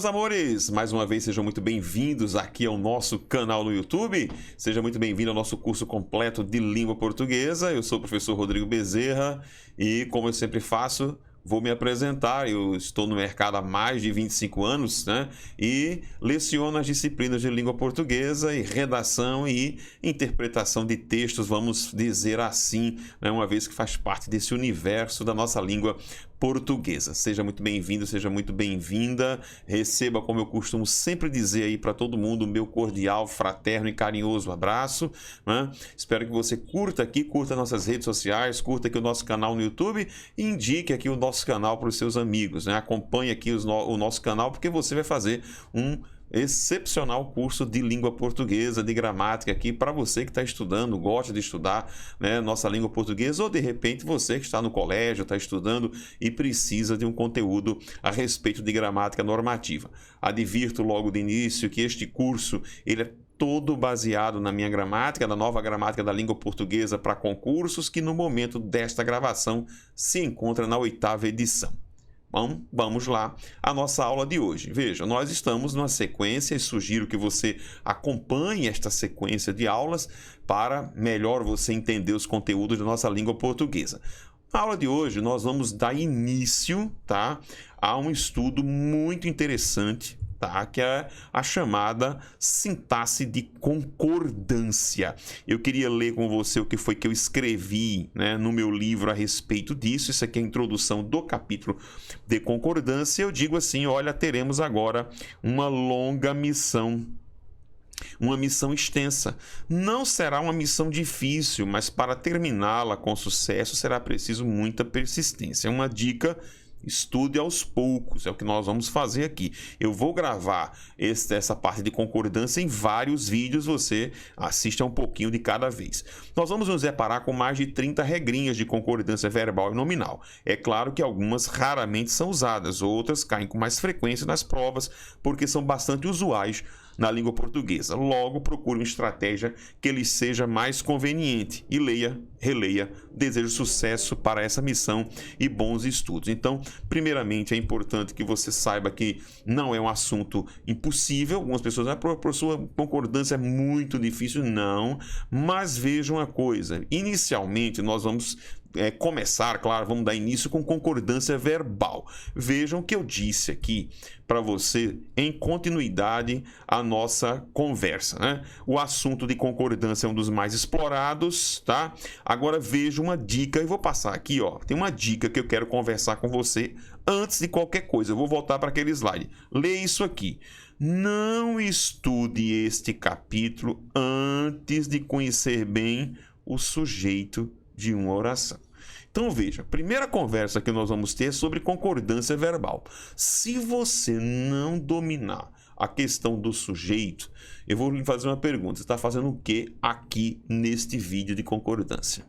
meus amores! Mais uma vez, sejam muito bem-vindos aqui ao nosso canal no YouTube. Seja muito bem-vindo ao nosso curso completo de língua portuguesa. Eu sou o professor Rodrigo Bezerra e, como eu sempre faço, vou me apresentar. Eu estou no mercado há mais de 25 anos, né? E leciono as disciplinas de língua portuguesa e redação e interpretação de textos, vamos dizer assim, né? Uma vez que faz parte desse universo da nossa língua portuguesa. Seja muito bem-vindo, seja muito bem-vinda. Receba, como eu costumo sempre dizer aí para todo mundo, o meu cordial, fraterno e carinhoso abraço, né? Espero que você curta aqui, curta nossas redes sociais, curta aqui o nosso canal no YouTube e indique aqui o nosso canal para os seus amigos, né? Acompanhe aqui o nosso canal, porque você vai fazer um excepcional curso de língua portuguesa, de gramática aqui para você que está estudando, gosta de estudar, né, nossa língua portuguesa, ou de repente você que está no colégio, está estudando e precisa de um conteúdo a respeito de gramática normativa. Advirto logo de início que este curso ele é todo baseado na minha gramática, na nova gramática da língua portuguesa para concursos, que no momento desta gravação se encontra na 8ª edição. Bom, vamos lá à nossa aula de hoje. Veja, nós estamos numa sequência e sugiro que você acompanhe esta sequência de aulas para melhor você entender os conteúdos da nossa língua portuguesa. Na aula de hoje, nós vamos dar início, tá, a um estudo muito interessante, tá, que é a chamada sintaxe de concordância. Eu queria ler com você o que foi que eu escrevi, né, no meu livro a respeito disso. Isso aqui é a introdução do capítulo de concordância. Eu digo assim, olha, teremos agora uma longa missão. Uma missão extensa. Não será uma missão difícil, mas para terminá-la com sucesso será preciso muita persistência. Uma dica: estude aos poucos, é o que nós vamos fazer aqui. Eu vou gravar essa parte de concordância em vários vídeos, você assista um pouquinho de cada vez. Nós vamos nos deparar com mais de 30 regrinhas de concordância verbal e nominal. É claro que algumas raramente são usadas, outras caem com mais frequência nas provas, porque são bastante usuais na língua portuguesa. Logo, procure uma estratégia que lhe seja mais conveniente e leia, releia. Desejo sucesso para essa missão e bons estudos. Então, primeiramente, é importante que você saiba que não é um assunto impossível. Algumas pessoas dizem, por sua concordância é muito difícil. Não, mas veja uma coisa. Inicialmente, nós vamos começar, claro, vamos dar início com concordância verbal. Vejam que eu disse aqui para você em continuidade a nossa conversa, né? O assunto de concordância é um dos mais explorados, tá? Agora veja uma dica, eu vou passar aqui, ó. Tem uma dica que eu quero conversar com você antes de qualquer coisa. Eu vou voltar para aquele slide. Lê isso aqui. Não estude este capítulo antes de conhecer bem o sujeito de uma oração. Então veja, a primeira conversa que nós vamos ter é sobre concordância verbal. Se você não dominar a questão do sujeito, eu vou lhe fazer uma pergunta. Você está fazendo o que aqui neste vídeo de concordância?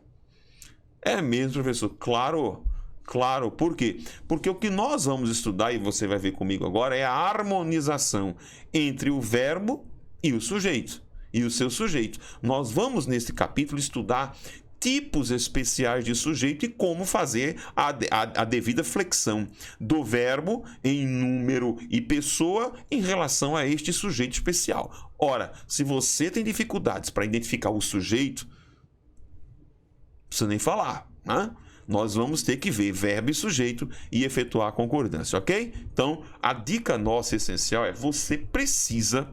É mesmo, professor? Claro. Claro, por quê? Porque o que nós vamos estudar, e você vai ver comigo agora, é a harmonização entre o verbo e o sujeito, e o seu sujeito. Nós vamos, nesse capítulo, estudar tipos especiais de sujeito e como fazer a devida flexão do verbo em número e pessoa em relação a este sujeito especial. Ora, se você tem dificuldades para identificar o sujeito, não precisa nem falar, né? Nós vamos ter que ver verbo e sujeito e efetuar a concordância, ok? Então, a dica nossa essencial é: você precisa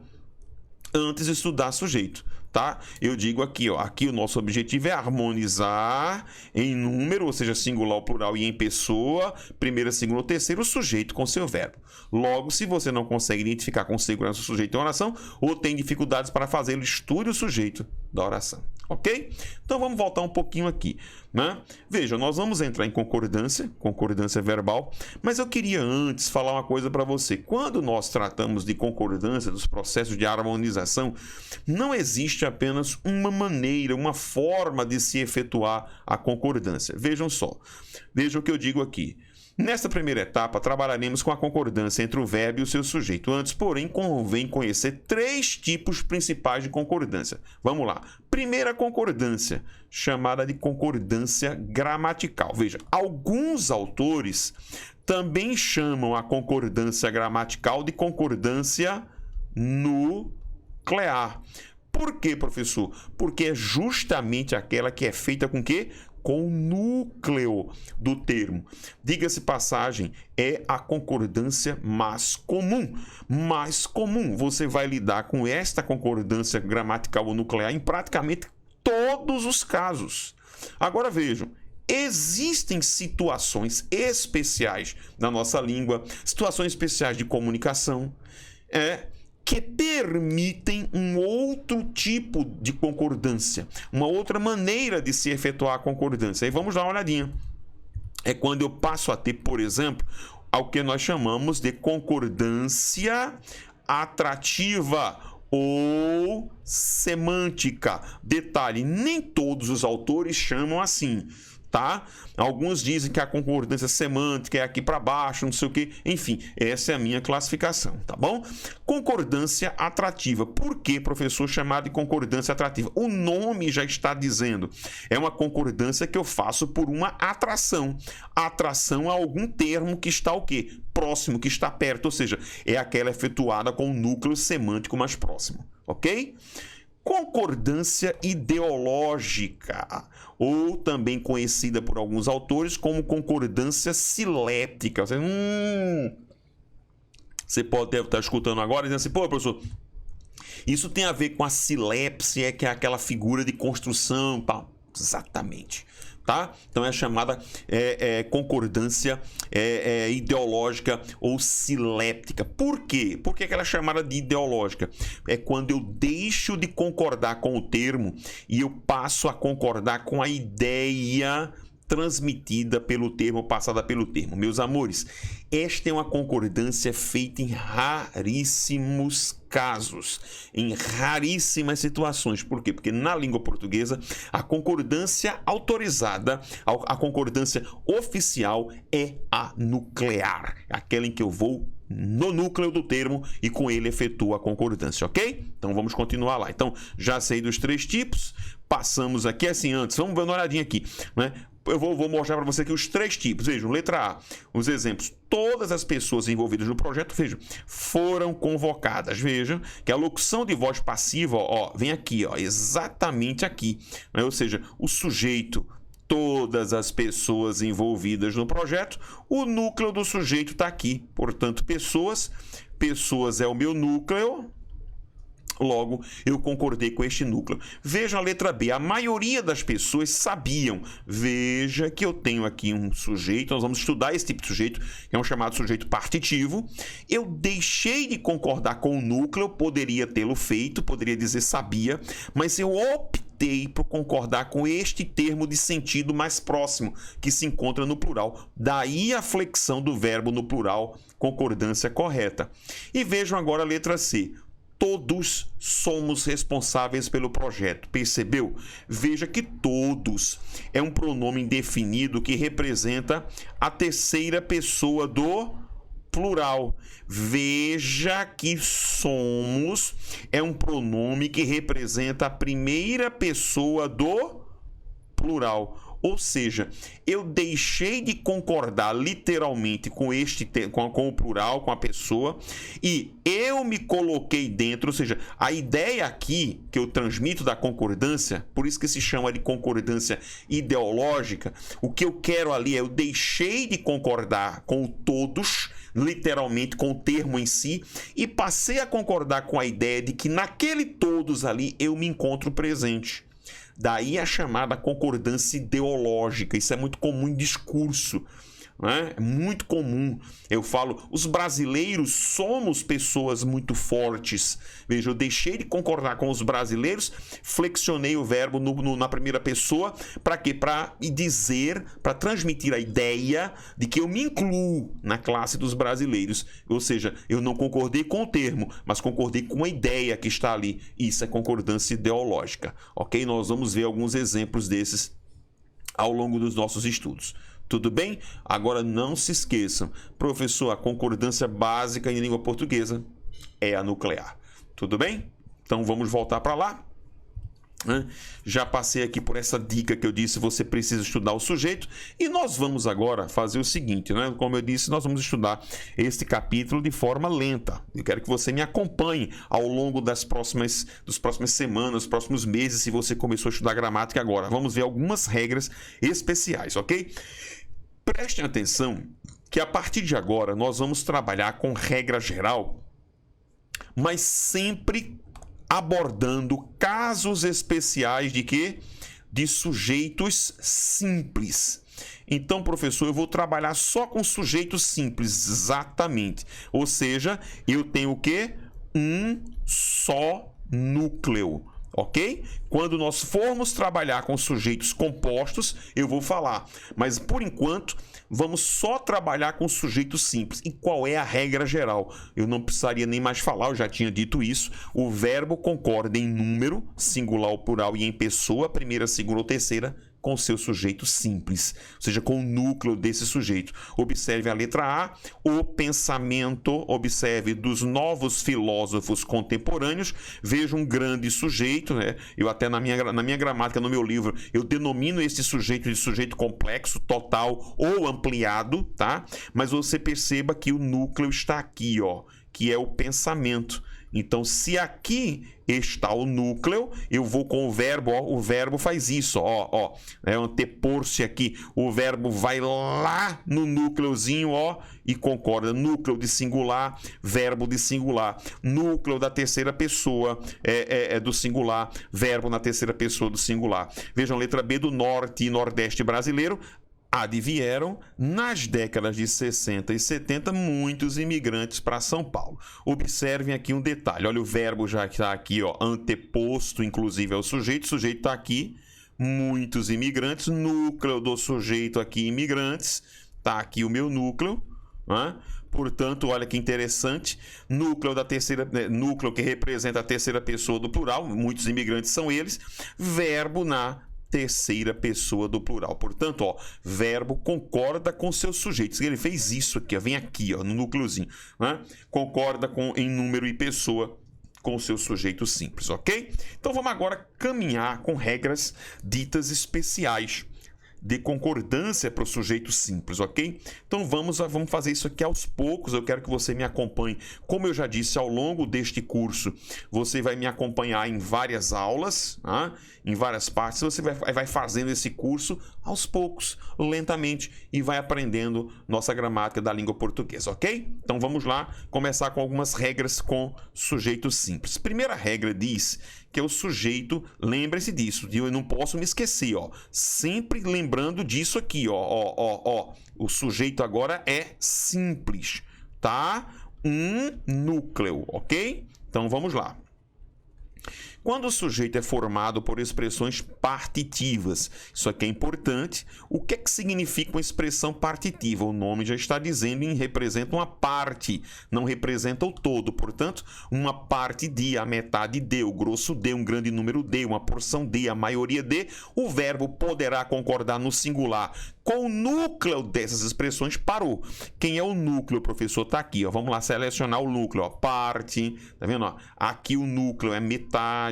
antes estudar sujeito, tá? Eu digo aqui, ó, aqui o nosso objetivo é harmonizar em número, ou seja, singular ou plural, e em pessoa, primeira, segunda ou terceira, o sujeito com seu verbo. Logo, se você não consegue identificar com segurança o sujeito em oração, ou tem dificuldades para fazê-lo, estude o sujeito da oração, ok? Então vamos voltar um pouquinho aqui, né? Veja, nós vamos entrar em concordância verbal, mas eu queria antes falar uma coisa para você. Quando nós tratamos de concordância, dos processos de harmonização, não existe apenas uma maneira, uma forma de se efetuar a concordância. Vejam só, vejam o que eu digo aqui. Nesta primeira etapa, trabalharemos com a concordância entre o verbo e o seu sujeito. Antes, porém, convém conhecer 3 tipos principais de concordância. Vamos lá. Primeira concordância, chamada de concordância gramatical. Veja, alguns autores também chamam a concordância gramatical de concordância nuclear. Por quê, professor? Porque é justamente aquela que é feita com quê? Com o núcleo do termo. Diga-se passagem, é a concordância mais comum. Mais comum. Você vai lidar com esta concordância gramatical ou nuclear em praticamente todos os casos. Agora vejam, existem situações especiais na nossa língua, situações especiais de comunicação, que permitem um outro tipo de concordância, uma outra maneira de se efetuar a concordância. Aí vamos dar uma olhadinha. É quando eu passo a ter, por exemplo, ao que nós chamamos de concordância atrativa ou semântica. Detalhe, nem todos os autores chamam assim, tá? Alguns dizem que a concordância semântica é aqui para baixo, não sei o que. Enfim, essa é a minha classificação, tá bom? Concordância atrativa. Por que, professor, chamado de concordância atrativa? O nome já está dizendo. É uma concordância que eu faço por uma atração. Atração a algum termo que está o quê? Próximo, que está perto. Ou seja, é aquela efetuada com o núcleo semântico mais próximo. Ok? Concordância ideológica, ou também conhecida por alguns autores como concordância siléptica. Você pode estar escutando agora e dizendo assim, pô, professor, isso tem a ver com a silepsia, que é aquela figura de construção, pá. Exatamente. Tá? Então é chamada concordância ideológica ou siléptica. Por quê? Por que ela é chamada de ideológica? É quando eu deixo de concordar com o termo e eu passo a concordar com a ideia transmitida pelo termo, passada pelo termo. Meus amores, esta é uma concordância feita em raríssimos casos, em raríssimas situações. Por quê? Porque na língua portuguesa, a concordância autorizada, a concordância oficial é a nuclear, aquela em que eu vou no núcleo do termo e com ele efetuo a concordância, ok? Então vamos continuar lá. Então, já sei dos 3 tipos, passamos aqui assim antes, vamos dar uma olhadinha aqui, né? Eu vou mostrar para você aqui os 3 tipos. Vejam, letra A, os exemplos. Todas as pessoas envolvidas no projeto, vejam, foram convocadas. Vejam que a locução de voz passiva, ó, vem aqui, ó, exatamente aqui, né? Ou seja, o sujeito, todas as pessoas envolvidas no projeto, o núcleo do sujeito está aqui. Portanto, pessoas é o meu núcleo. Logo, eu concordei com este núcleo. Veja a letra B. A maioria das pessoas sabiam. Veja que eu tenho aqui um sujeito. Nós vamos estudar esse tipo de sujeito, que é um chamado sujeito partitivo. Eu deixei de concordar com o núcleo. Poderia tê-lo feito, poderia dizer sabia, mas eu optei por concordar com este termo de sentido mais próximo, que se encontra no plural. Daí a flexão do verbo no plural, concordância correta. E vejam agora a letra C. Todos somos responsáveis pelo projeto. Percebeu? Veja que todos é um pronome indefinido que representa a terceira pessoa do plural. Veja que somos é um pronome que representa a primeira pessoa do plural. Ou seja, eu deixei de concordar literalmente com o plural, com a pessoa, e eu me coloquei dentro, ou seja, a ideia aqui que eu transmito da concordância, por isso que se chama de concordância ideológica, o que eu quero ali é eu deixei de concordar com o todos, literalmente com o termo em si, e passei a concordar com a ideia de que naquele todos ali eu me encontro presente. Daí a chamada concordância ideológica. Isso é muito comum em discurso, né? É muito comum. Eu falo, os brasileiros somos pessoas muito fortes. Veja, eu deixei de concordar com os brasileiros, flexionei o verbo na primeira pessoa. Para quê? Para dizer, para transmitir a ideia de que eu me incluo na classe dos brasileiros. Ou seja, eu não concordei com o termo, mas concordei com a ideia que está ali. Isso é concordância ideológica. Ok? Nós vamos ver alguns exemplos desses ao longo dos nossos estudos. Tudo bem? Agora não se esqueçam, professor, a concordância básica em língua portuguesa é a nuclear. Tudo bem? Então vamos voltar para lá. Já passei aqui por essa dica que eu disse, você precisa estudar o sujeito, e nós vamos agora fazer o seguinte, né? Como eu disse, nós vamos estudar este capítulo de forma lenta. Eu quero que você me acompanhe ao longo das próximas semanas, próximos meses, se você começou a estudar gramática agora. Vamos ver algumas regras especiais, ok? Prestem atenção que a partir de agora nós vamos trabalhar com regra geral, mas sempre abordando casos especiais de quê? De sujeitos simples. Então, professor, eu vou trabalhar só com sujeitos simples, exatamente. Ou seja, eu tenho o quê? Um só núcleo, ok? Quando nós formos trabalhar com sujeitos compostos, eu vou falar. Mas, por enquanto, vamos só trabalhar com sujeitos simples. E qual é a regra geral? Eu não precisaria nem mais falar, eu já tinha dito isso. O verbo concorda em número, singular ou plural, e em pessoa, primeira, segunda ou terceira, com seu sujeito simples, ou seja, com o núcleo desse sujeito. Observe a letra A, o pensamento, observe, dos novos filósofos contemporâneos. Veja um grande sujeito, né? Eu até na minha gramática, no meu livro, eu denomino esse sujeito de sujeito complexo, total ou ampliado, tá? Mas você perceba que o núcleo está aqui, ó, que é o pensamento. Então, se aqui está o núcleo, eu vou com o verbo, ó, o verbo faz isso, ó, é antepor-se aqui, o verbo vai lá no núcleozinho, ó, e concorda, núcleo de singular, verbo de singular, núcleo da terceira pessoa do singular, verbo na terceira pessoa do singular. Vejam, letra B, do norte e nordeste brasileiro, advieram, nas décadas de 60 e 70, muitos imigrantes para São Paulo. Observem aqui um detalhe. Olha, o verbo já está aqui, ó, anteposto, inclusive, ao sujeito. O sujeito está aqui, muitos imigrantes. Núcleo do sujeito aqui, imigrantes. Está aqui o meu núcleo. Né? Portanto, olha que interessante. Núcleo núcleo que representa a terceira pessoa do plural. Muitos imigrantes são eles. Verbo na terceira pessoa do plural. Portanto, ó, verbo concorda com seus sujeitos. Ele fez isso aqui, ó, vem aqui, ó, no núcleozinho, né? Concorda em número e pessoa com seus sujeitos simples, ok? Então vamos agora caminhar com regras ditas especiais de concordância para o sujeito simples, ok? Então vamos fazer isso aqui aos poucos. Eu quero que você me acompanhe. Como eu já disse, ao longo deste curso, você vai me acompanhar em várias aulas, né? Em várias partes. Você vai fazendo esse curso aos poucos, lentamente, e vai aprendendo nossa gramática da língua portuguesa, ok? Então vamos lá começar com algumas regras com sujeitos simples. Primeira regra diz que é o sujeito, lembre-se disso, eu não posso me esquecer, ó. Sempre lembrando disso aqui, ó. O sujeito agora é simples, tá? Um núcleo, ok? Então vamos lá. Quando o sujeito é formado por expressões partitivas, isso aqui é importante. O que é que significa uma expressão partitiva? O nome já está dizendo que representa uma parte, não representa o todo. Portanto, uma parte de, a metade de, o grosso de, um grande número de, uma porção de, a maioria de. O verbo poderá concordar no singular com o núcleo dessas expressões. Parou. Quem é o núcleo, professor? Está aqui, ó. Vamos lá selecionar o núcleo, ó. Parte, tá vendo? Ó? Aqui o núcleo é metade,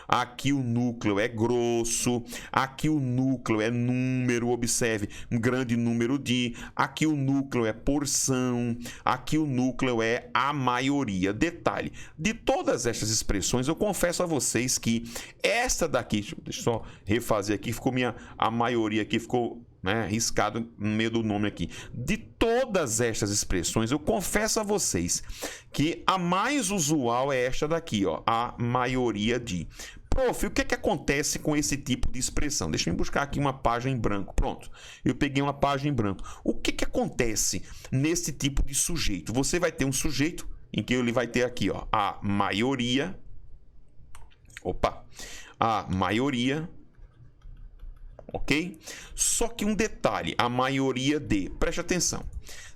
aqui o núcleo é grosso, aqui o núcleo é número, observe, um grande número de, aqui o núcleo é porção, aqui o núcleo é a maioria. Detalhe, de todas estas expressões, eu confesso a vocês que esta daqui, deixa eu só refazer aqui, a maioria aqui ficou, né, riscado no meio do nome aqui. De todas estas expressões, eu confesso a vocês que a mais usual é esta daqui, ó, a maioria de. Prof, o que é que acontece com esse tipo de expressão? Deixa eu buscar aqui uma página em branco. Pronto, eu peguei uma página em branco. O que que acontece nesse tipo de sujeito? Você vai ter um sujeito em que ele vai ter aqui, ó, a maioria. A maioria. Ok? Só que um detalhe, a maioria de, preste atenção.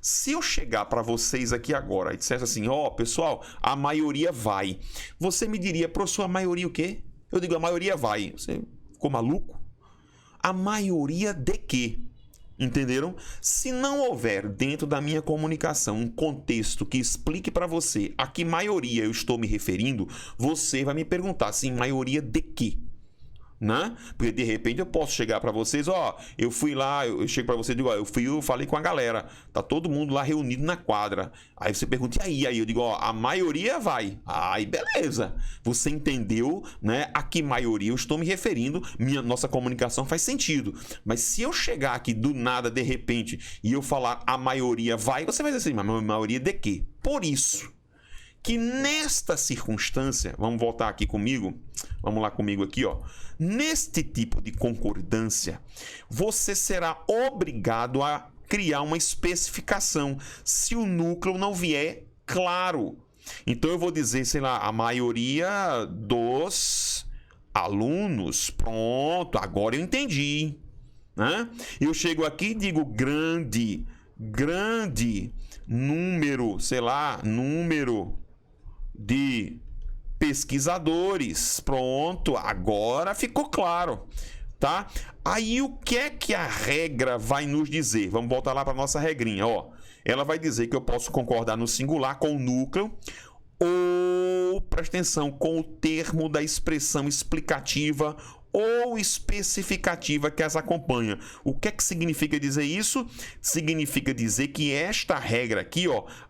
Se eu chegar para vocês aqui agora e dissesse assim, ó, pessoal, a maioria vai. Você me diria, professor, a maioria o quê? Eu digo, a maioria vai. Você ficou maluco? A maioria de quê? Entenderam? Se não houver dentro da minha comunicação um contexto que explique para você a que maioria eu estou me referindo, você vai me perguntar assim, maioria de quê? Né? Porque de repente eu posso chegar para vocês, eu fui lá, eu chego para você e digo, eu falei com a galera, tá todo mundo lá reunido na quadra. Aí você pergunta, e aí eu digo, a maioria vai. Aí beleza, você entendeu, né? A que maioria eu estou me referindo, nossa comunicação faz sentido. Mas se eu chegar aqui do nada, de repente, e eu falar a maioria vai, você vai dizer assim, mas a maioria de quê? Por isso que nesta circunstância, vamos voltar aqui comigo, vamos lá comigo aqui, neste tipo de concordância, você será obrigado a criar uma especificação se o núcleo não vier claro. Então eu vou dizer, sei lá, a maioria dos alunos, pronto, agora eu entendi, né? Eu chego aqui e digo grande número, sei lá, número de pesquisadores. Pronto, agora ficou claro, tá? Aí o que é que a regra vai nos dizer? Vamos voltar lá para nossa regrinha, Ela vai dizer que eu posso concordar no singular com o núcleo ou, presta atenção, com o termo da expressão explicativa ou especificativa que as acompanha. O que é que significa dizer isso? Significa dizer que esta regra aqui,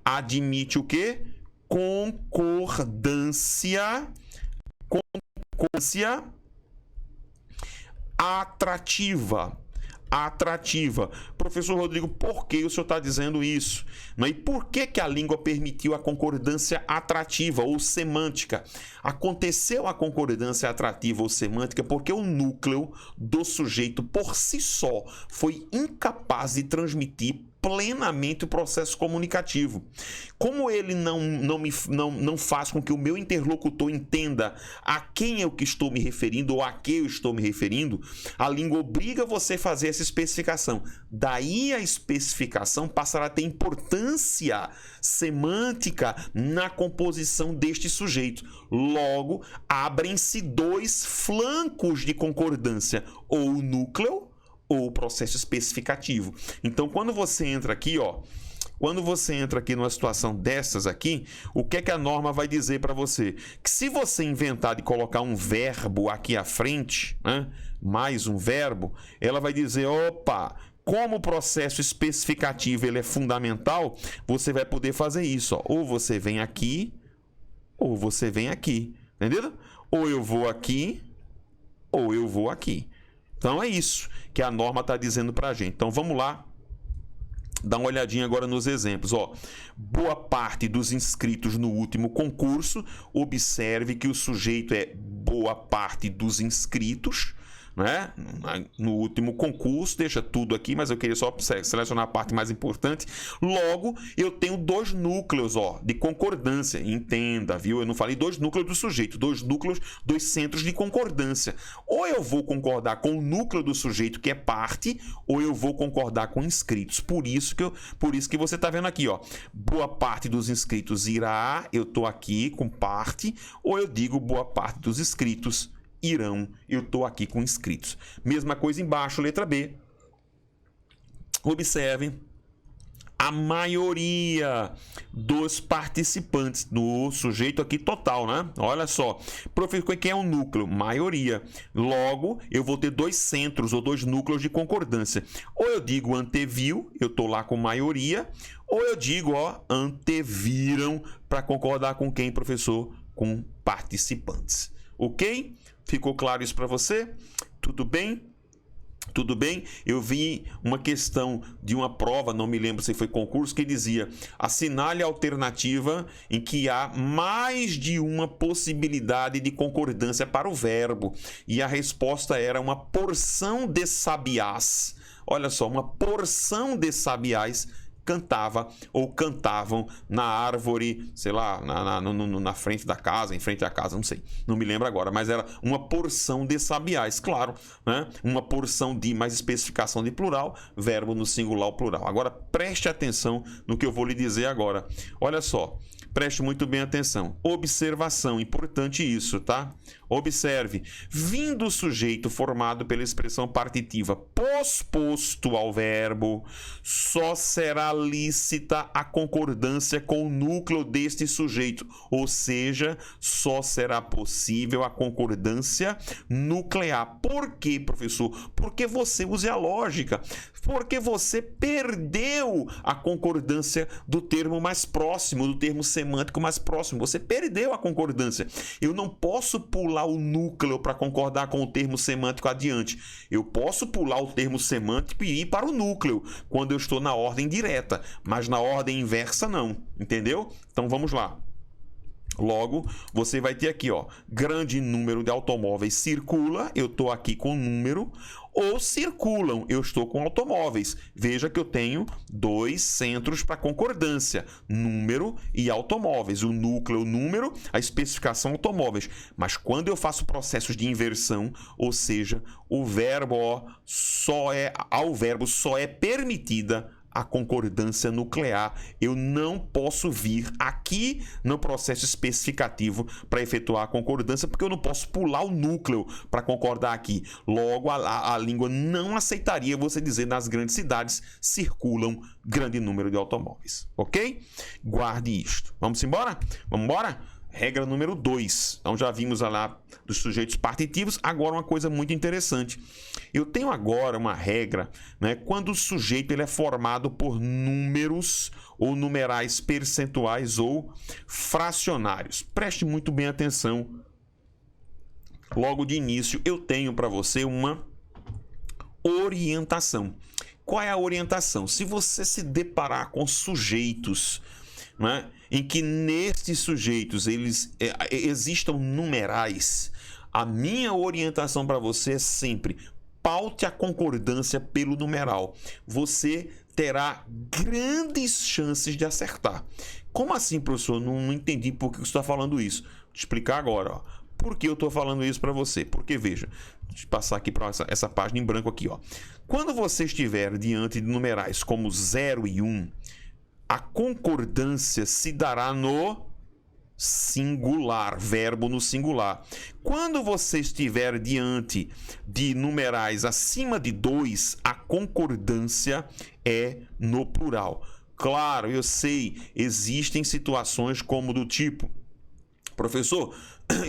admite o quê? Concordância atrativa. Professor Rodrigo, por que o senhor está dizendo isso? E por que a língua permitiu a concordância atrativa ou semântica? Aconteceu a concordância atrativa ou semântica porque o núcleo do sujeito por si só foi incapaz de transmitir plenamente o processo comunicativo. Como ele não faz com que o meu interlocutor entenda a quem eu que estou me referindo ou a que eu estou me referindo, a língua obriga você a fazer essa especificação. Daí a especificação passará a ter importância semântica na composição deste sujeito. Logo, abrem-se dois flancos de concordância, ou o núcleo ou o processo especificativo. Então, quando você entra aqui, numa situação dessas aqui, o que é que a norma vai dizer para você? Que se você inventar de colocar um verbo aqui à frente, né, mais um verbo, ela vai dizer, como o processo especificativo ele é fundamental, você vai poder fazer isso. Ou você vem aqui, ou você vem aqui. Entendeu? Ou eu vou aqui, ou eu vou aqui. Então é isso que a norma está dizendo para a gente. Então vamos lá, dar uma olhadinha agora nos exemplos. Boa parte dos inscritos no último concurso, observe que o sujeito é boa parte dos inscritos, né? No último concurso, deixa tudo aqui, mas eu queria só selecionar a parte mais importante. Logo, eu tenho dois núcleos de concordância. Entenda, viu? Eu não falei dois núcleos do sujeito, dois núcleos, dois centros de concordância. Ou eu vou concordar com o núcleo do sujeito, que é parte, ou eu vou concordar com inscritos. Por isso que você está vendo aqui, boa parte dos inscritos irá, eu estou aqui com parte, ou eu digo boa parte dos inscritos irão, eu estou aqui com inscritos. Mesma coisa embaixo, letra B. Observe a maioria dos participantes do sujeito aqui total, né? Olha só. Professor, quem é o núcleo? Maioria. Logo, eu vou ter dois centros ou dois núcleos de concordância. Ou eu digo anteviu, eu estou lá com maioria, ou eu digo, anteviram, para concordar com quem, professor? Com participantes. Ok? Ficou claro isso para você? Tudo bem? Tudo bem? Eu vi uma questão de uma prova, não me lembro se foi concurso, que dizia: assinale a alternativa em que há mais de uma possibilidade de concordância para o verbo. E a resposta era uma porção de sabiás. Olha só, uma porção de sabiás cantava ou cantavam na árvore, sei lá, na frente da casa, em frente à casa, não sei, não me lembro agora, mas era uma porção de sabiás, claro, né? Uma porção de, mais especificação de plural, verbo no singular ou plural. Agora preste atenção no que eu vou lhe dizer agora. Olha só, Preste muito bem atenção. Observação, importante isso, tá? Observe. Vindo o sujeito formado pela expressão partitiva posposto ao verbo, só será lícita a concordância com o núcleo deste sujeito, ou seja, só será possível a concordância nuclear. Por quê, professor? Porque você usa a lógica. Porque você perdeu a concordância do termo mais próximo, do termo semântico mais próximo. Você perdeu a concordância. Eu não posso pular o núcleo para concordar com o termo semântico adiante. Eu posso pular o termo semântico e ir para o núcleo quando eu estou na ordem direta, mas na ordem inversa não. Entendeu? Então vamos lá. Logo, você vai ter aqui, ó, grande número de automóveis circula, eu estou aqui com número, ou circulam, eu estou com automóveis. Veja que eu tenho dois centros para concordância, número e automóveis. O núcleo, número, a especificação automóveis. Mas quando eu faço processos de inversão, ou seja, o verbo ao verbo só é permitida a concordância nuclear. Eu não posso vir aqui no processo especificativo para efetuar a concordância, porque eu não posso pular o núcleo para concordar aqui. Logo, a língua não aceitaria você dizer nas grandes cidades circulam grande número de automóveis. Ok? Guarde isto. Vamos embora? Vamos embora? Regra número 2. Então já vimos lá dos sujeitos partitivos. Agora uma coisa muito interessante. Eu tenho agora uma regra, né, quando o sujeito ele é formado por números ou numerais percentuais ou fracionários. Preste muito bem atenção. Logo de início eu tenho para você uma orientação. Qual é a orientação? Se você se deparar com sujeitos, né, em que nestes sujeitos existam numerais, a minha orientação para você é sempre paute a concordância pelo numeral. Você terá grandes chances de acertar. Como assim, professor? Não entendi por que você está falando isso. Vou te explicar agora. Ó. Por que eu estou falando isso para você? Porque, veja, deixa eu passar aqui para essa página em branco aqui. Ó. Quando você estiver diante de numerais como 0 e 1, a concordância se dará no singular, verbo no singular. Quando você estiver diante de numerais acima de 2, a concordância é no plural. Claro, eu sei, existem situações como do tipo, professor,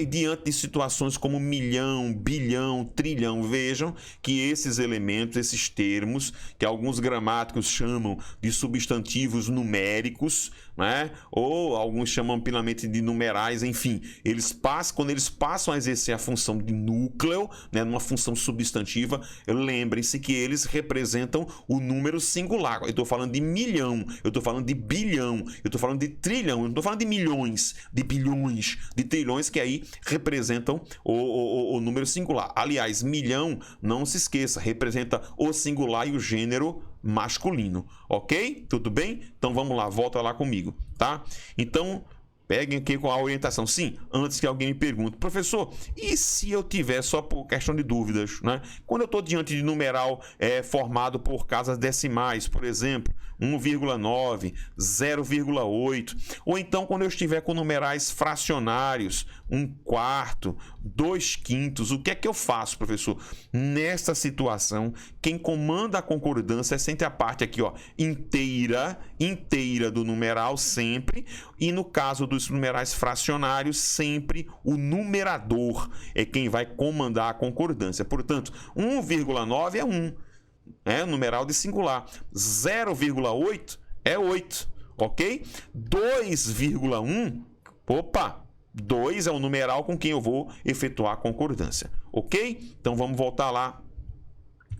diante de situações como milhão, bilhão, trilhão, vejam que esses elementos, esses termos, que alguns gramáticos chamam de substantivos numéricos, né? Ou alguns chamam amplamente de numerais, enfim, quando eles passam a exercer a função de núcleo, né, numa função substantiva, lembrem-se que eles representam o número singular. Eu estou falando de milhão, eu estou falando de bilhão, eu estou falando de trilhão, eu não estou falando de milhões, de bilhões, de trilhões, que aí representam o número singular. Aliás, milhão, não se esqueça, representa o singular e o gênero masculino, ok? Tudo bem? Então vamos lá, volta lá comigo, tá? Então, peguem aqui com a orientação. Sim, antes que alguém me pergunte, professor, e se eu tiver, só por questão de dúvidas, né? Quando eu estou diante de numeral formado por casas decimais, por exemplo, 1,9, 0,8, ou então quando eu estiver com numerais fracionários, 1/4, 2/5, o que é que eu faço, professor? Nessa situação, quem comanda a concordância é sempre a parte aqui, ó, inteira do numeral sempre, e no caso dos numerais fracionários, sempre o numerador é quem vai comandar a concordância. Portanto, 1,9 é 1. É numeral de singular. 0,8 é 8, ok? 2,1, opa, 2 é o numeral com quem eu vou efetuar a concordância, ok? Então vamos voltar lá.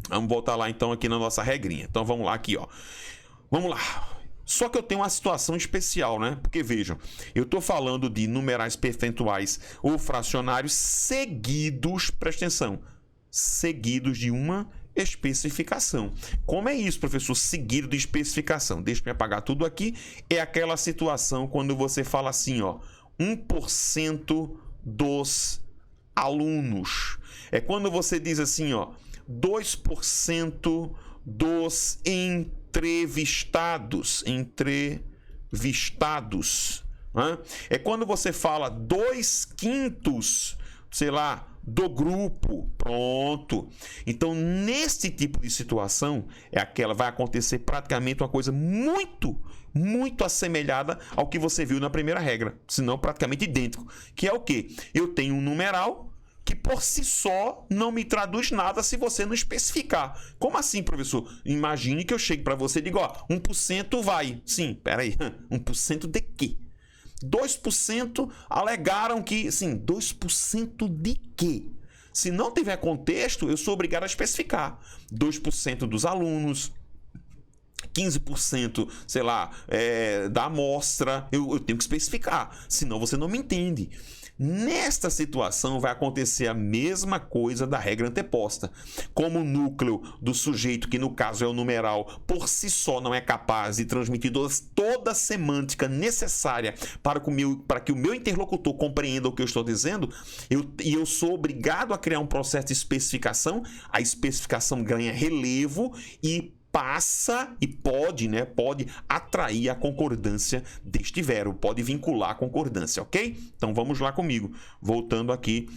Vamos voltar lá então aqui na nossa regrinha. Então vamos lá aqui, ó. Vamos lá. Só que eu tenho uma situação especial, né? Porque vejam, eu estou falando de numerais percentuais ou fracionários seguidos, presta atenção, seguidos de uma especificação. Como é isso, professor? Seguido de especificação. Deixa eu apagar tudo aqui. É aquela situação quando você fala assim, ó, 1% dos alunos. É quando você diz assim, ó, 2% dos entrevistados, Né? É quando você fala 2/5, sei lá, do grupo, pronto. Então, nesse tipo de situação, vai acontecer praticamente uma coisa muito assemelhada ao que você viu na primeira regra, se não praticamente idêntico, que é o quê? Eu tenho um numeral que por si só não me traduz nada se você não especificar. Como assim, professor? Imagine que eu chegue para você e diga, ó, 1% vai. Sim, peraí, 1% de quê? 2% alegaram que... Sim, 2% de quê? Se não tiver contexto, eu sou obrigado a especificar. 2% dos alunos, 15%, sei lá, da amostra, eu tenho que especificar, senão você não me entende. Nesta situação vai acontecer a mesma coisa da regra anteposta. Como o núcleo do sujeito, que no caso é o numeral, por si só não é capaz de transmitir toda a semântica necessária para que o meu interlocutor compreenda o que eu estou dizendo, eu sou obrigado a criar um processo de especificação, a especificação ganha relevo e passa e pode atrair a concordância deste verbo, pode vincular a concordância, ok? Então vamos lá comigo, voltando aqui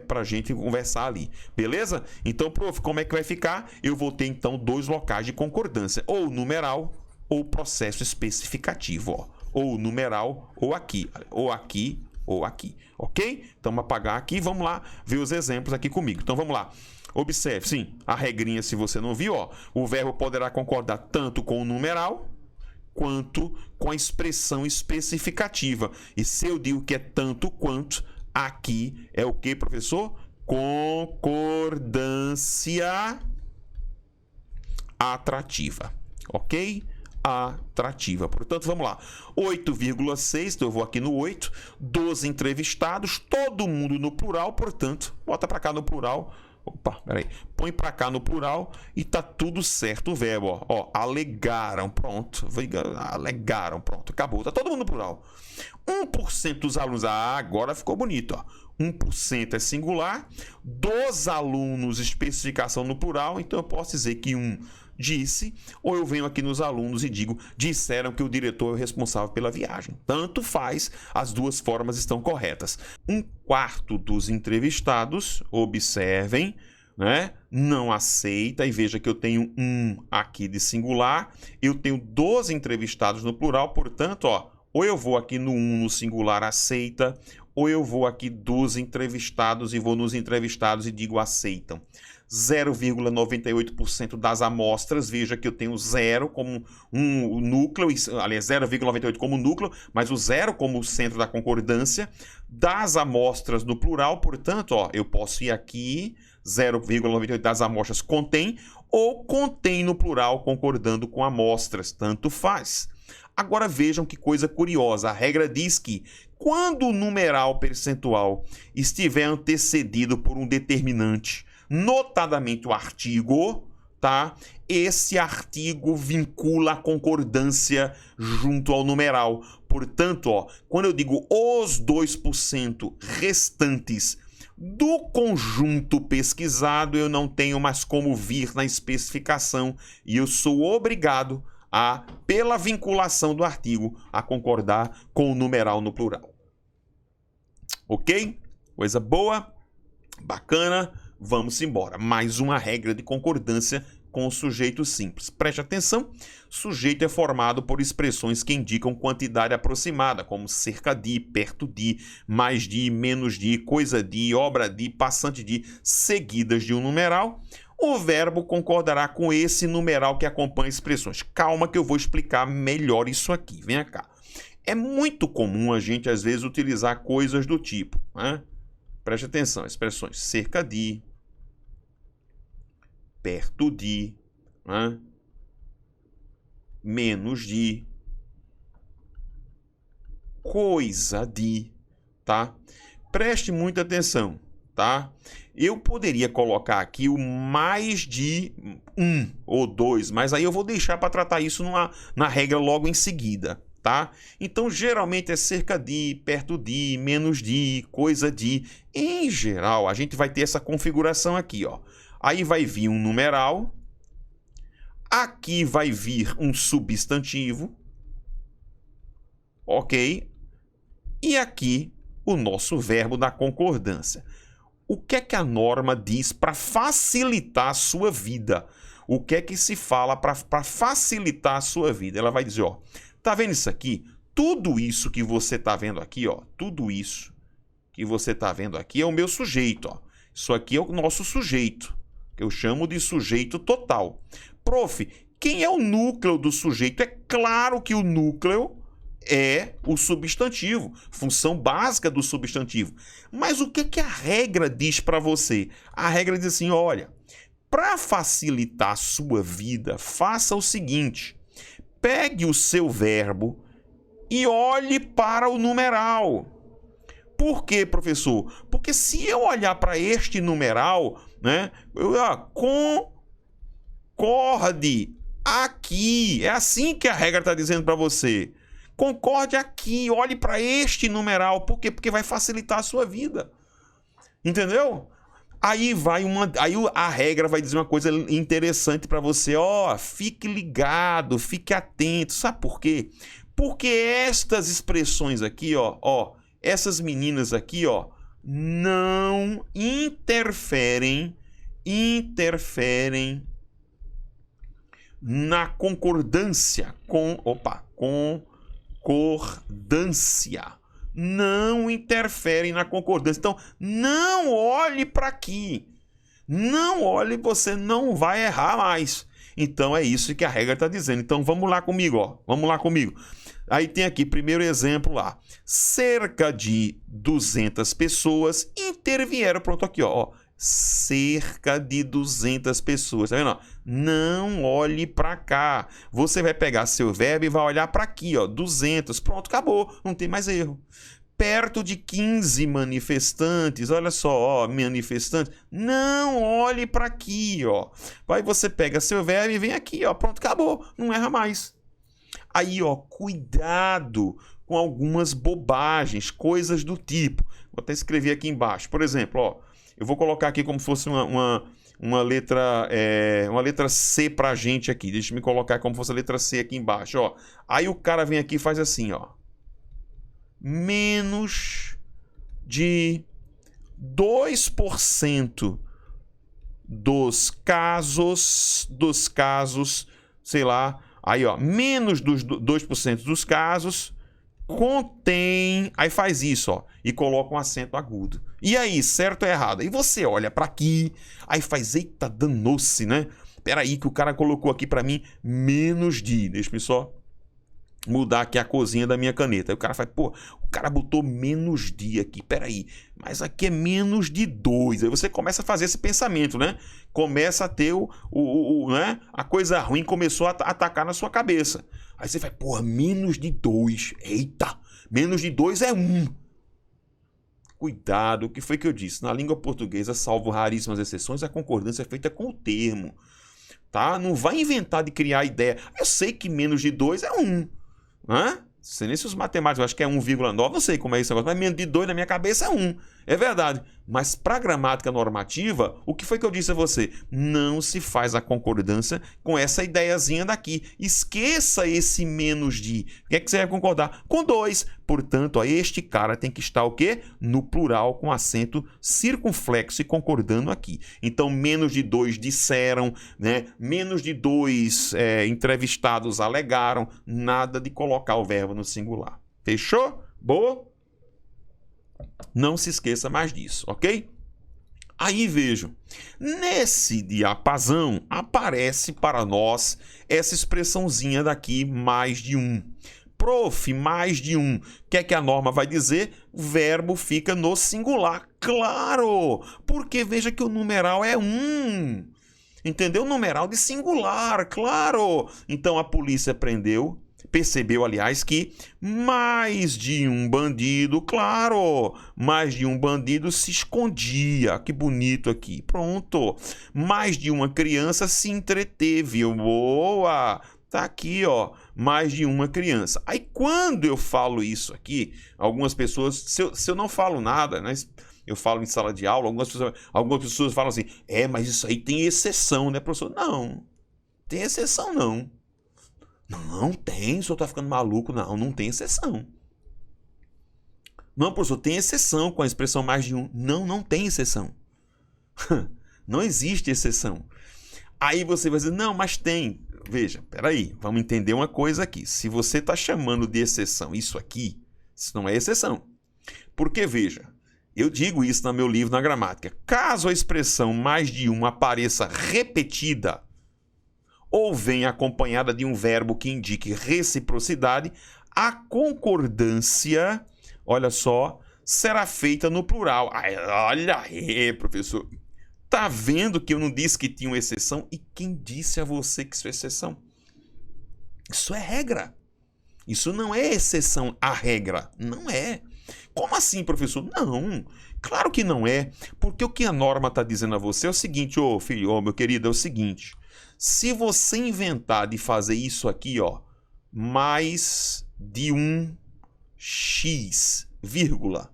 para a gente conversar ali, beleza? Então, prof, como é que vai ficar? Eu vou ter então 2 locais de concordância, ou numeral ou processo especificativo, ó. Ou numeral ou aqui, ok? Então vamos apagar aqui, vamos lá ver os exemplos aqui comigo. Então vamos lá. Observe, sim, a regrinha, se você não viu, ó, o verbo poderá concordar tanto com o numeral quanto com a expressão especificativa. E se eu digo que é tanto quanto, aqui é o que, professor? Concordância atrativa, ok? Atrativa. Portanto, vamos lá. 8,6, então eu vou aqui no 8, 12 entrevistados, todo mundo no plural, portanto, bota para cá no plural. Opa, peraí. Põe para cá no plural e tá tudo certo o verbo, ó. Alegaram, pronto. Alegaram, pronto. Acabou. Tá todo mundo no plural. 1% dos alunos, agora ficou bonito, ó. 1% é singular, dos alunos, especificação no plural, então eu posso dizer que disse, ou eu venho aqui nos alunos e digo, disseram que o diretor é o responsável pela viagem. Tanto faz, as duas formas estão corretas. 1/4 dos entrevistados, observem, né, não aceita, e veja que eu tenho aqui de singular, eu tenho 12 entrevistados no plural, portanto, ó, ou eu vou aqui no no singular aceita, ou eu vou aqui dos entrevistados e vou nos entrevistados e digo aceitam. 0,98% das amostras, veja que eu tenho 0 como um núcleo, aliás, 0,98 como núcleo, mas o 0 como centro da concordância das amostras no plural, portanto, ó, eu posso ir aqui, 0,98 das amostras contém, ou contém no plural concordando com amostras, tanto faz. Agora vejam que coisa curiosa, a regra diz que quando o numeral percentual estiver antecedido por um determinante, notadamente o artigo, tá? Esse artigo vincula a concordância junto ao numeral. Portanto, ó, quando eu digo os 2% restantes do conjunto pesquisado, eu não tenho mais como vir na especificação e eu sou obrigado pela vinculação do artigo, a concordar com o numeral no plural. Ok? Coisa boa? Bacana? Vamos embora. Mais uma regra de concordância com o sujeito simples. Preste atenção. Sujeito é formado por expressões que indicam quantidade aproximada, como cerca de, perto de, mais de, menos de, coisa de, obra de, passante de, seguidas de um numeral. O verbo concordará com esse numeral que acompanha expressões. Calma que eu vou explicar melhor isso aqui. Venha cá. É muito comum a gente, às vezes, utilizar coisas do tipo, né? Preste atenção, expressões cerca de, perto de, né? Menos de, coisa de, tá? Preste muita atenção, tá? Eu poderia colocar aqui o mais de 1 ou 2, mas aí eu vou deixar para tratar isso na regra logo em seguida, tá? Então, geralmente é cerca de, perto de, menos de, coisa de. Em geral, a gente vai ter essa configuração aqui, ó. Aí vai vir um numeral, aqui vai vir um substantivo, ok? E aqui o nosso verbo da concordância. O que é que a norma diz para facilitar a sua vida? O que é que se fala para facilitar a sua vida? Ela vai dizer, ó, tá vendo isso aqui? Tudo isso que você tá vendo aqui, ó, tudo isso que você tá vendo aqui é o meu sujeito, ó. Isso aqui é o nosso sujeito, que eu chamo de sujeito total. Prof, quem é o núcleo do sujeito? É claro que o núcleo é o substantivo, função básica do substantivo. Mas o que que a regra diz para você? A regra diz assim, olha, para facilitar a sua vida, faça o seguinte, pegue o seu verbo e olhe para o numeral. Por quê, professor? Porque se eu olhar para este numeral, né, concorde aqui. É assim que a regra está dizendo para você. Concorde aqui, olhe para este numeral. Por quê? Porque vai facilitar a sua vida. Entendeu? Aí a regra vai dizer uma coisa interessante para você. Ó, fique ligado, fique atento. Sabe por quê? Porque estas expressões aqui, ó, essas meninas aqui, ó, não interferem na concordância concordância. Não interferem na concordância. Então, não olhe para aqui. Não olhe, você não vai errar mais. Então, é isso que a regra está dizendo. Então, vamos lá comigo, ó. Vamos lá comigo. Aí tem aqui, primeiro exemplo lá. Cerca de 200 pessoas intervieram. Pronto, aqui, ó. Cerca de 200 pessoas. Tá vendo? Não olhe para cá. Você vai pegar seu verbo e vai olhar para aqui, ó. 200. Pronto, acabou. Não tem mais erro. Perto de 15 manifestantes. Olha só, ó, manifestantes. Não olhe para aqui, ó. Aí você pega seu verbo e vem aqui, ó. Pronto, acabou. Não erra mais. Aí, ó, cuidado com algumas bobagens, coisas do tipo. Vou até escrever aqui embaixo. Por exemplo, ó, eu vou colocar aqui como se fosse uma letra C pra gente aqui. Deixa eu me colocar como se fosse a letra C aqui embaixo, ó. Aí o cara vem aqui e faz assim, ó. Menos de 2% dos casos, sei lá. Aí, ó, menos dos 2% dos casos contém... Aí faz isso, ó, e coloca um acento agudo. E aí, certo ou errado? Aí você olha para aqui, aí faz, eita, danou-se, né? Peraí que o cara colocou aqui para mim menos de... Deixa eu só mudar aqui a corzinha da minha caneta. Aí o cara faz, pô, o cara botou menos de aqui, peraí, mas aqui é menos de 2. Aí você começa a fazer esse pensamento, né? Começa a ter né? A coisa ruim começou a atacar na sua cabeça. Aí você faz, porra, menos de 2. Eita, menos de 2 é 1. Cuidado, o que foi que eu disse? Na língua portuguesa, salvo raríssimas exceções, a concordância é feita com o termo. Tá? Não vai inventar de criar ideia. Eu sei que menos de 2 é 1. Hã? Sei nem se os matemáticos, eu acho que é 1,9, não sei como é isso, mas menos de 2 na minha cabeça é 1. É verdade. Mas para gramática normativa, o que foi que eu disse a você? Não se faz a concordância com essa ideiazinha daqui. Esqueça esse menos de. O que é que você vai concordar? Com 2. Portanto, ó, este cara tem que estar o quê? No plural com acento circunflexo e concordando aqui. Então, menos de 2 disseram, né? Menos de 2 entrevistados alegaram. Nada de colocar o verbo no singular. Fechou? Boa? Não se esqueça mais disso, ok? Aí vejam, nesse diapasão aparece para nós essa expressãozinha daqui, mais de um. Prof, mais de um. O que é que a norma vai dizer? O verbo fica no singular. Claro! Porque veja que o numeral é 1. Entendeu? Numeral de singular, claro! Então a polícia prendeu... Percebeu, aliás, que mais de um bandido, claro, mais de um bandido se escondia. Que bonito aqui. Pronto. Mais de uma criança se entreteve. Boa! Tá aqui, ó. Mais de uma criança. Aí, quando eu falo isso aqui, algumas pessoas... Se eu não falo nada, né? Eu falo em sala de aula, algumas pessoas falam assim, mas isso aí tem exceção, né, professor? Não, tem exceção não. Não tem, o senhor tá ficando maluco. Não tem exceção. Não, professor, tem exceção com a expressão mais de um. Não, não tem exceção. Não existe exceção. Aí você vai dizer, não, mas tem. Veja, peraí, vamos entender uma coisa aqui. Se você está chamando de exceção isso aqui, isso não é exceção. Porque, veja, eu digo isso no meu livro na gramática. Caso a expressão mais de um apareça repetida ou venha acompanhada de um verbo que indique reciprocidade, a concordância, olha só, será feita no plural. Olha aí, professor. Tá vendo que eu não disse que tinha uma exceção? E quem disse a você que isso é exceção? Isso é regra. Isso não é exceção à regra. Não é. Como assim, professor? Não, claro que não é. Porque o que a norma está dizendo a você é o seguinte, ô filho, ô meu querido, é o seguinte. Se você inventar de fazer isso aqui, ó, mais de um x, vírgula,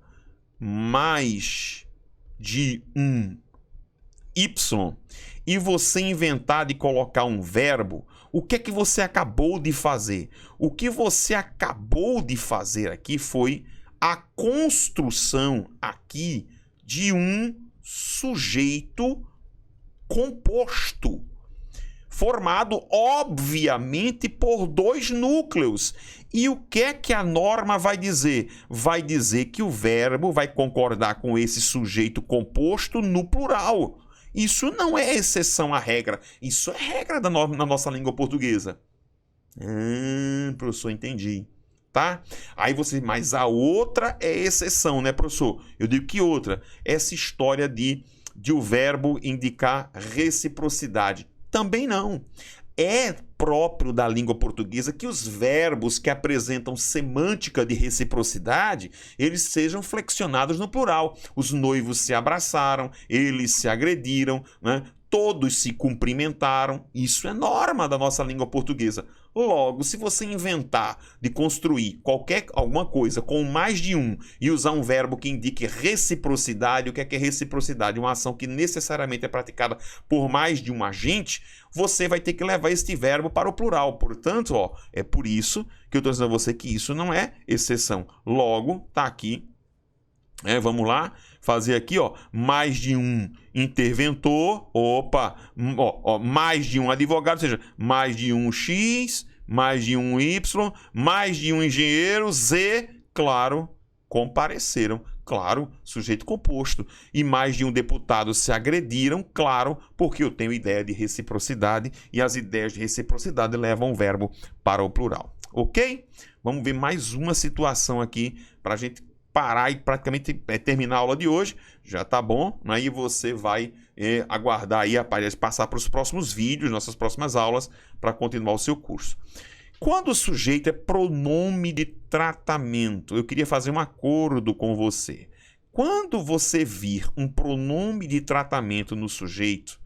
mais de um y, e você inventar de colocar um verbo, o que é que você acabou de fazer? O que você acabou de fazer aqui foi a construção aqui de um sujeito composto, formado, obviamente, por dois núcleos. E o que é que a norma vai dizer? Vai dizer que o verbo vai concordar com esse sujeito composto no plural. Isso não é exceção à regra. Isso é regra da norma na nossa língua portuguesa. Professor, entendi. Tá? Aí você, mas a outra é exceção, né, professor? Eu digo que outra? Essa história de o verbo indicar reciprocidade. Também não. É próprio da língua portuguesa que os verbos que apresentam semântica de reciprocidade, eles sejam flexionados no plural. Os noivos se abraçaram, eles se agrediram, né? Todos se cumprimentaram. Isso é norma da nossa língua portuguesa. Logo, se você inventar de construir alguma coisa com mais de um e usar um verbo que indique reciprocidade, o que é reciprocidade? Uma ação que necessariamente é praticada por mais de um agente, você vai ter que levar este verbo para o plural. Portanto, ó, é por isso que eu estou dizendo a você que isso não é exceção. Logo, tá aqui. Vamos lá, fazer aqui, ó, mais de um interventor, mais de um advogado, ou seja, mais de um X, mais de um Y, mais de um engenheiro, Z, claro, compareceram, claro, sujeito composto, e mais de um deputado se agrediram, claro, porque eu tenho ideia de reciprocidade e as ideias de reciprocidade levam o verbo para o plural, ok? Vamos ver mais uma situação aqui para a gente parar e praticamente terminar a aula de hoje, já tá bom, aí você vai aguardar aí, passar para os próximos vídeos, nossas próximas aulas, para continuar o seu curso. Quando o sujeito é pronome de tratamento, eu queria fazer um acordo com você. Quando você vir um pronome de tratamento no sujeito,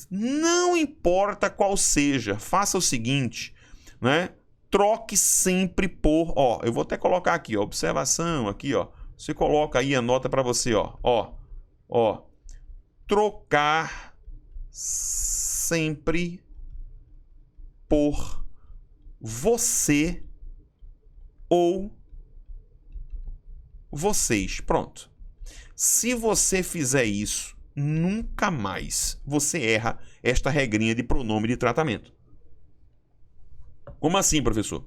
não importa qual seja, faça o seguinte, né? Troque sempre por, eu vou até colocar aqui, observação, aqui, você coloca aí, anota para você, trocar sempre por você ou vocês. Pronto. Se você fizer isso, nunca mais você erra esta regrinha de pronome de tratamento. Como assim, professor?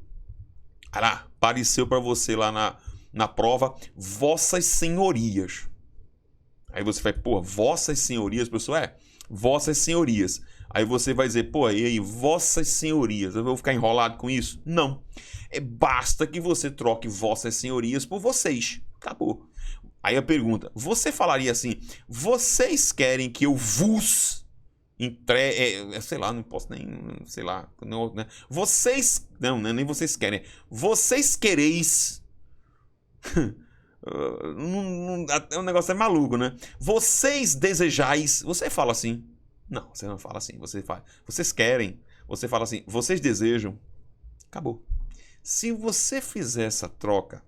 Apareceu para você lá na prova, vossas senhorias. Aí você vai, vossas senhorias, professor? Vossas senhorias. Aí você vai dizer, e aí, vossas senhorias, eu vou ficar enrolado com isso? Não. Basta que você troque vossas senhorias por vocês. Acabou. Aí a pergunta, você falaria assim, vocês querem que eu vos sei lá, não posso nem, sei lá, não, né? Vocês, não, nem vocês querem, vocês quereis, o negócio é maluco, né? Vocês desejais, você fala assim, não, você não fala assim, você fala, vocês querem, você fala assim, vocês desejam, acabou. Se você fizer essa troca,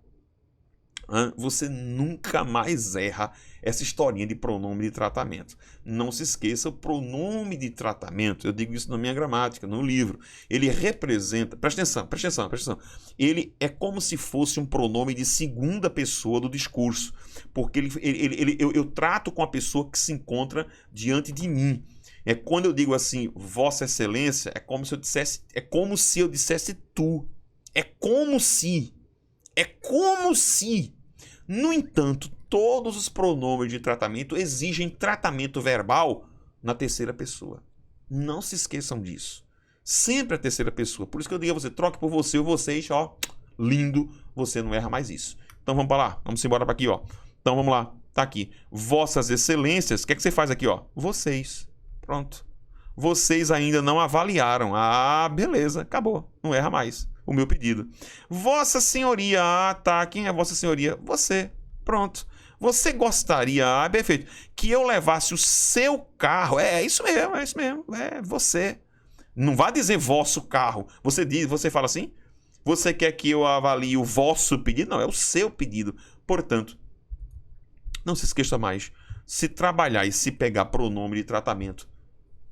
Você nunca mais erra essa historinha de pronome de tratamento. Não se esqueça, o pronome de tratamento, eu digo isso na minha gramática, no livro, ele representa, presta atenção, ele é como se fosse um pronome de segunda pessoa do discurso, porque eu trato com a pessoa que se encontra diante de mim. É quando eu digo assim, Vossa Excelência, é como se eu dissesse tu. É como se. No entanto, todos os pronomes de tratamento exigem tratamento verbal na terceira pessoa. Não se esqueçam disso. Sempre a terceira pessoa. Por isso que eu digo a você, troque por você ou vocês, ó, lindo, você não erra mais isso. Então vamos para lá, vamos embora para aqui, ó. Então vamos lá, tá aqui. Vossas Excelências, o que é que você faz aqui, ó? Vocês. Pronto. Vocês ainda não avaliaram. Ah, beleza, acabou, não erra mais. O meu pedido. Vossa Senhoria, tá, quem é Vossa Senhoria? Você. Pronto. Você gostaria, perfeito, que eu levasse o seu carro? É isso mesmo, é você. Não vá dizer vosso carro. Você fala assim? Você quer que eu avalie o vosso pedido? Não, é o seu pedido. Portanto, não se esqueça mais. Se trabalhar e se pegar pronome de tratamento,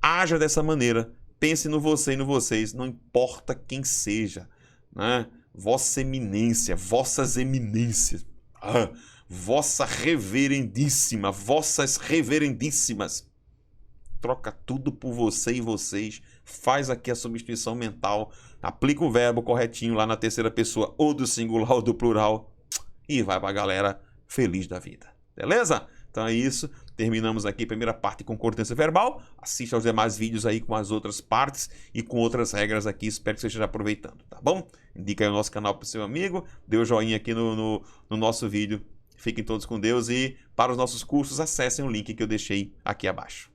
haja dessa maneira. Pense no você e no vocês, não importa quem seja. Né? Vossa Eminência, vossas eminências, vossa reverendíssima, vossas reverendíssimas. Troca tudo por você e vocês, faz aqui a substituição mental, aplica o verbo corretinho lá na terceira pessoa, ou do singular ou do plural, e vai pra galera feliz da vida. Beleza? Então é isso. Terminamos aqui a primeira parte com concordância verbal. Assista aos demais vídeos aí com as outras partes e com outras regras aqui. Espero que você esteja aproveitando, tá bom? Indica aí o nosso canal para o seu amigo. Dê o joinha aqui no nosso vídeo. Fiquem todos com Deus e para os nossos cursos acessem o link que eu deixei aqui abaixo.